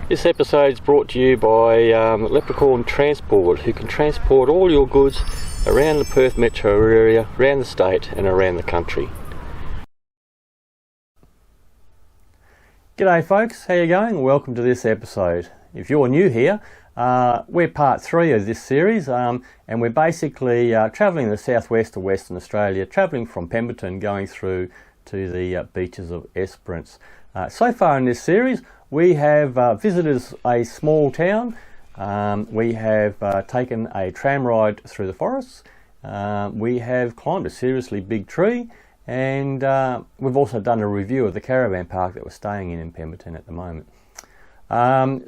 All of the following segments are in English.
This episode is brought to you by Leprechaun Transport, who can transport all your goods around the Perth metro area, around the state and around the country. G'day folks, how you going? Welcome to this episode. If you're new here, we're part 3 of this series, and we're basically travelling the southwest of Western Australia, travelling from Pemberton going through to the beaches of Esperance. So far in this series we have visited a small town, we have taken a tram ride through the forests, we have climbed a seriously big tree, and we've also done a review of the caravan park that we're staying in Pemberton at the moment.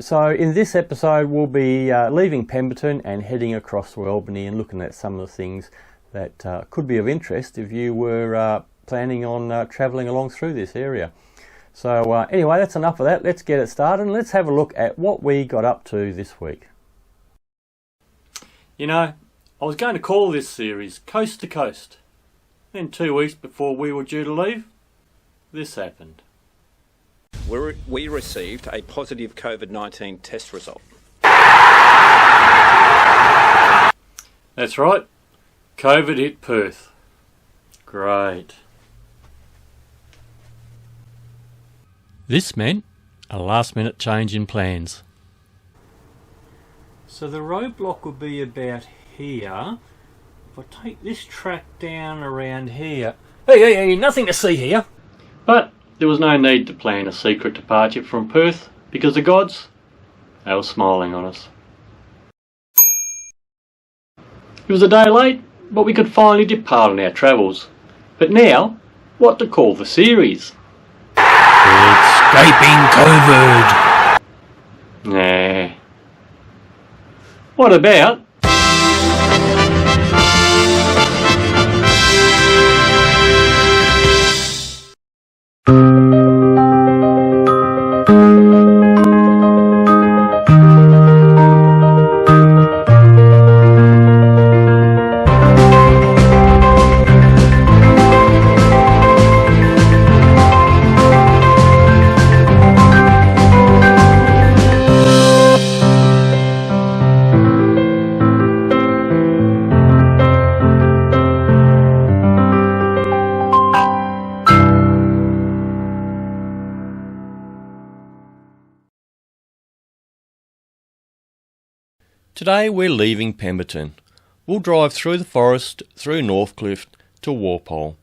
So in this episode we'll be leaving Pemberton and heading across to Albany and looking at some of the things that could be of interest if you were planning on travelling along through this area. So anyway, that's enough of that. Let's get it started and let's have a look at what we got up to this week. You know, I was going to call this series Coast to Coast. Then 2 weeks before we were due to leave, this happened. We received a positive COVID-19 test result. That's right, COVID hit Perth. Great. This meant a last minute change in plans. So the roadblock will be about here. If I take this track down around here... Hey, nothing to see here! But there was no need to plan a secret departure from Perth because the gods, they were smiling on us. It was a day late, but we could finally depart on our travels. But now, what to call the series? Escaping COVID! Nah. What about... Today we're leaving Pemberton. We'll drive through the forest, through Northcliffe to Walpole.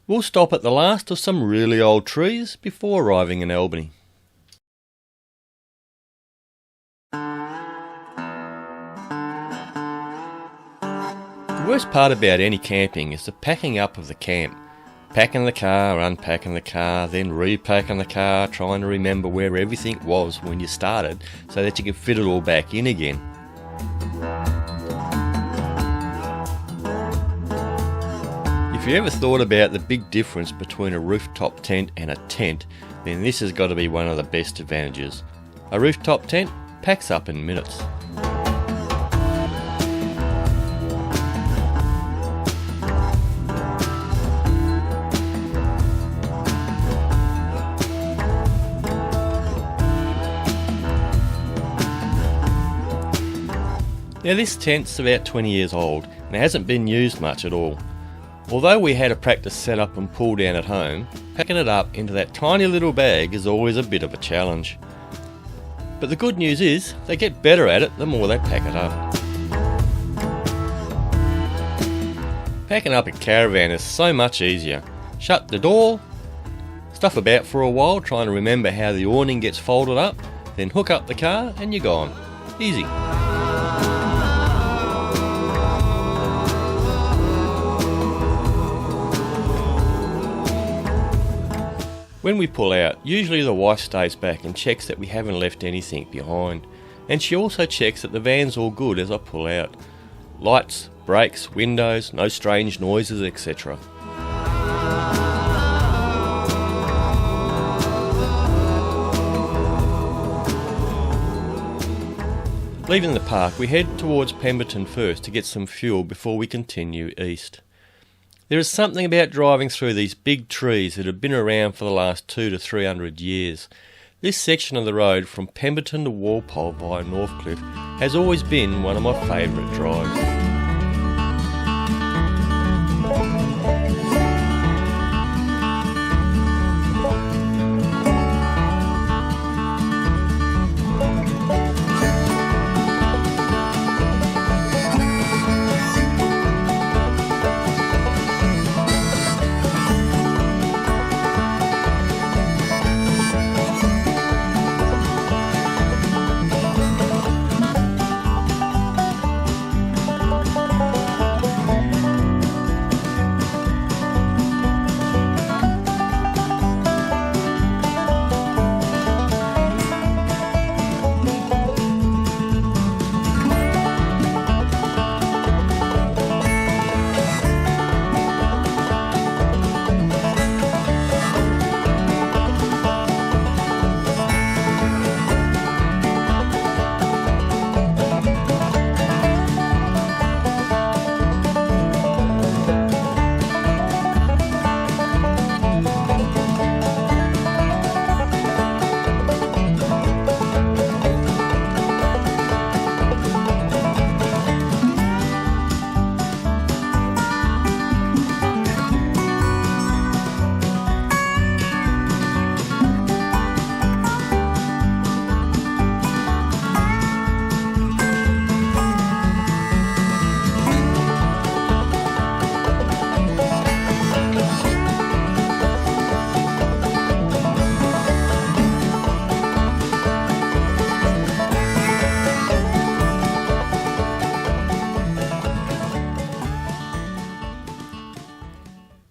We'll stop at the last of some really old trees before arriving in Albany. The worst part about any camping is the packing up of the camp. Packing the car, unpacking the car, then repacking the car, trying to remember where everything was when you started so that you can fit it all back in again. If you ever thought about the big difference between a rooftop tent and a tent, then this has got to be one of the best advantages. A rooftop tent packs up in minutes. Now this tent's about 20 years old and it hasn't been used much at all. Although we had a practice set up and pull down at home, packing it up into that tiny little bag is always a bit of a challenge. But the good news is they get better at it the more they pack it up. Packing up a caravan is so much easier. Shut the door, stuff about for a while trying to remember how the awning gets folded up, then hook up the car and you're gone. Easy. When we pull out, usually the wife stays back and checks that we haven't left anything behind. And she also checks that the van's all good as I pull out. Lights, brakes, windows, no strange noises, etc. Leaving the park, we head towards Pemberton first to get some fuel before we continue east. There is something about driving through these big trees that have been around for the last 200 to 300 years. This section of the road from Pemberton to Walpole via Northcliffe has always been one of my favourite drives.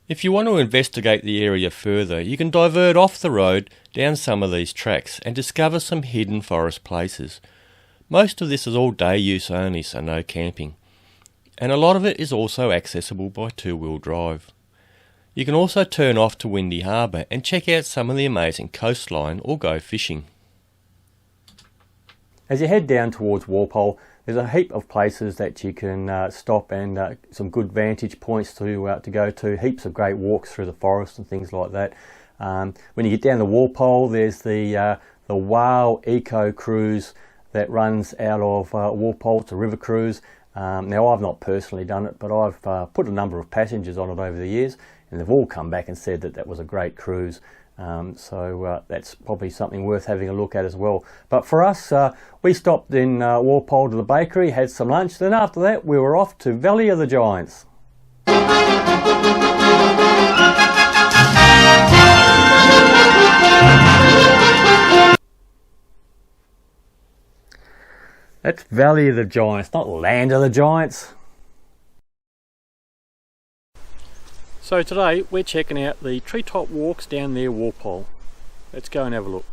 If you want to investigate the area further, you can divert off the road down some of these tracks and discover some hidden forest places. Most of this is all day use only, so no camping. And a lot of it is also accessible by two-wheel drive. You can also turn off to Windy Harbour and check out some of the amazing coastline or go fishing. As you head down towards Walpole, there's a heap of places that you can stop and some good vantage points to go to. Heaps of great walks through the forest and things like that. When you get down to Walpole, there's the Whale Eco Cruise that runs out of Walpole. It's a river cruise. Now I've not personally done it, but I've put a number of passengers on it over the years, and they've all come back and said that that was a great cruise. So that's probably something worth having a look at as well. But for us, we stopped in Walpole to the bakery, had some lunch, then after that we were off to Valley of the Giants. That's Valley of the Giants, not Land of the Giants. So today we're checking out the treetop walks down near Walpole. Let's go and have a look.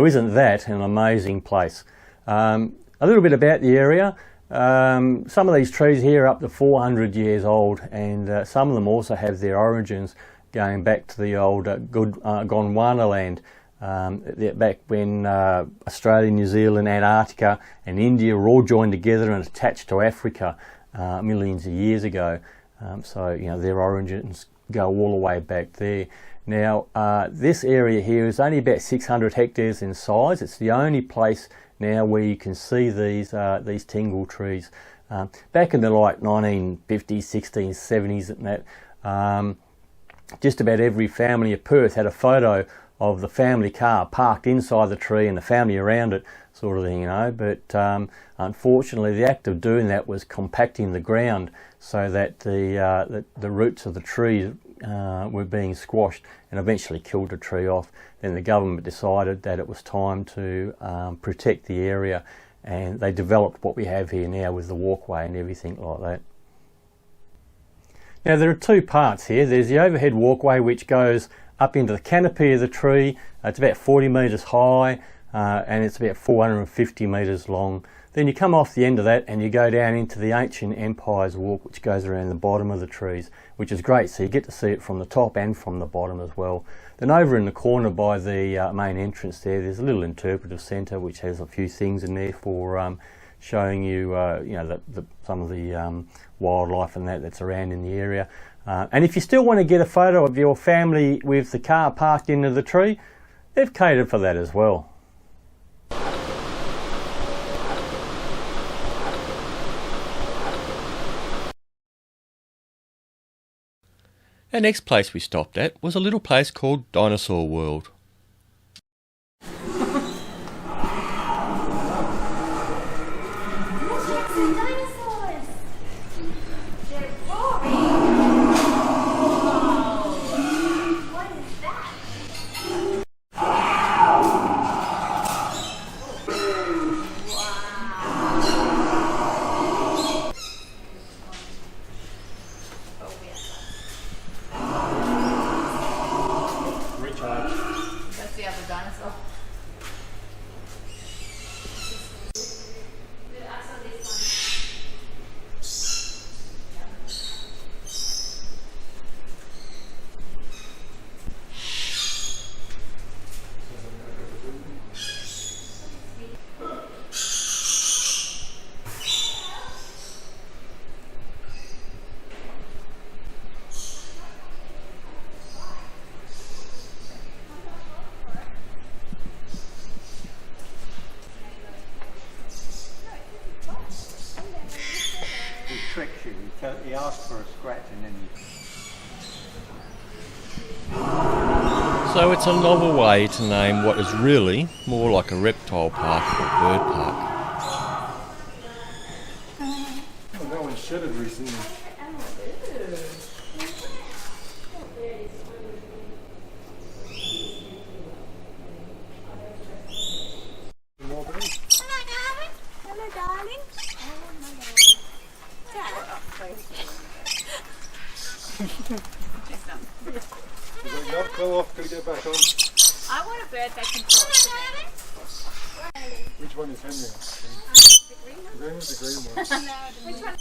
Now isn't that an amazing place? A little bit about the area. Some of these trees here are up to 400 years old, and some of them also have their origins going back to the old Gondwana land, back when Australia, New Zealand, Antarctica and India were all joined together and attached to Africa millions of years ago. So you know, their origins go all the way back there. Now this area here is only about 600 hectares in size. It's the only place now where you can see these tingle trees. Back in the like 1950s, 60s, 70s and that, just about every family of Perth had a photo of the family car parked inside the tree and the family around it, sort of thing, you know. But unfortunately the act of doing that was compacting the ground so that the roots of the tree were being squashed and eventually killed the tree off. Then the government decided that it was time to protect the area, and they developed what we have here now with the walkway and everything like that. Now there are two parts here. There's the overhead walkway which goes up into the canopy of the tree. It's about 40 metres high and it's about 450 metres long. Then you come off the end of that and you go down into the Ancient Empires Walk, which goes around the bottom of the trees, which is great, so you get to see it from the top and from the bottom as well. Then over in the corner by the main entrance there's a little interpretive centre which has a few things in there for showing you, you know, some of the wildlife and that's around in the area. And if you still want to get a photo of your family with the car parked into the tree, they've catered for that as well. Our next place we stopped at was a little place called Dinosaur World. Dinosaurs! They're roaring! What is that? That's the other dinosaur. Tricks you. He asks for a scratch and then So it's a novel way to name what is really more like a reptile park or bird park. Oh, that one shedded recently. Hello, darling. Is that yup? Fell off, gotta get back on. I want a bird that can talk to me. Which one is Henry? The green one? Henry's the green one. Which one?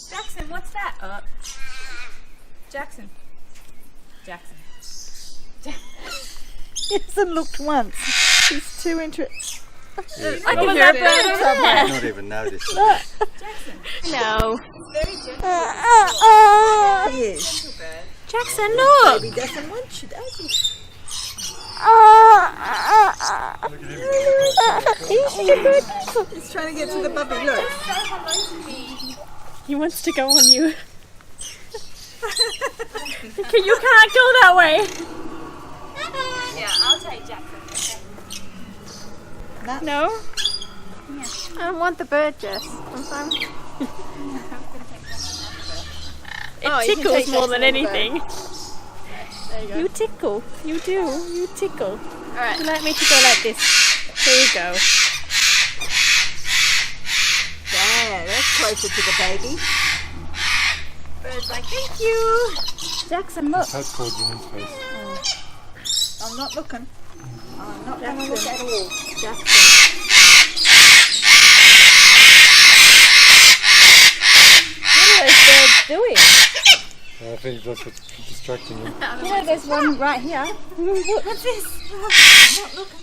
Jackson, what's that? Jackson. He hasn't looked once. He's too interested. I can hear a bird somewhere. not even noticed. Jackson. No. Very gentle. He is. Little bird. Jackson, look. He doesn't want you, does he? He's trying to get to the puppy. Look. Say hello to me. He wants to go on you. You can't go that way. Yeah, I'll take Jackson. No? I don't want the bird, Jess. I'm sorry. It tickles more than anything. There you go. You tickle. You do. You tickle. Alright. You like me to go like this. There you go. closer to the baby. Bird's like, thank you. Jackson, look. That's called Jimmy's face. I'm not looking. I'm not going to Jackson. look at all. Jackson. What are those birds doing? I think that's what's distracting you. You know, there's one right here. Look, what's this? I'm not looking.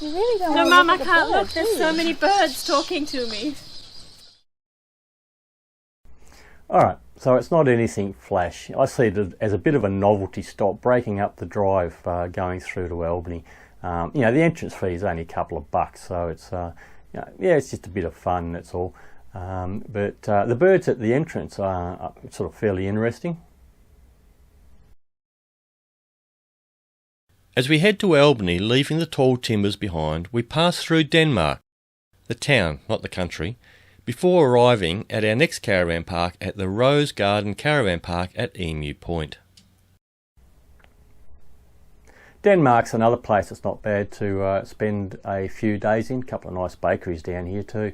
You really don't No, want Mum, to I look at the can't bird, look. There's do so you? many birds talking to me. Alright, so it's not anything flash. I see it as a bit of a novelty stop, breaking up the drive going through to Albany. You know, the entrance fee is only a couple of bucks, so it's, you know, yeah, it's just a bit of fun, that's all. But the birds at the entrance are sort of fairly interesting. As we head to Albany, leaving the tall timbers behind, we pass through Denmark, the town, not the country, before arriving at our next caravan park at the Rose Garden Caravan Park at Emu Point. Denmark's another place that's not bad to spend a few days in. A couple of nice bakeries down here too.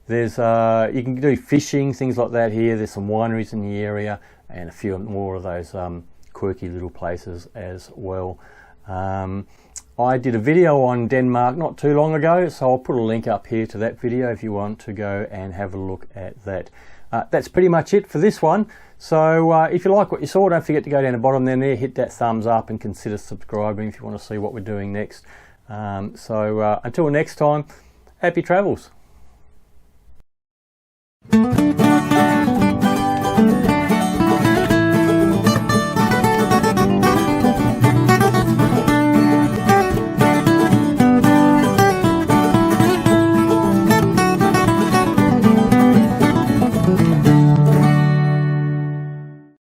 There's you can do fishing, things like that here. There's some wineries in the area and a few more of those quirky little places as well. I did a video on Denmark not too long ago, so I'll put a link up here to that video if you want to go and have a look at that. That's pretty much it for this one. So if you like what you saw, don't forget to go down the bottom there, hit that thumbs up and consider subscribing if you want to see what we're doing next. Until next time, happy travels.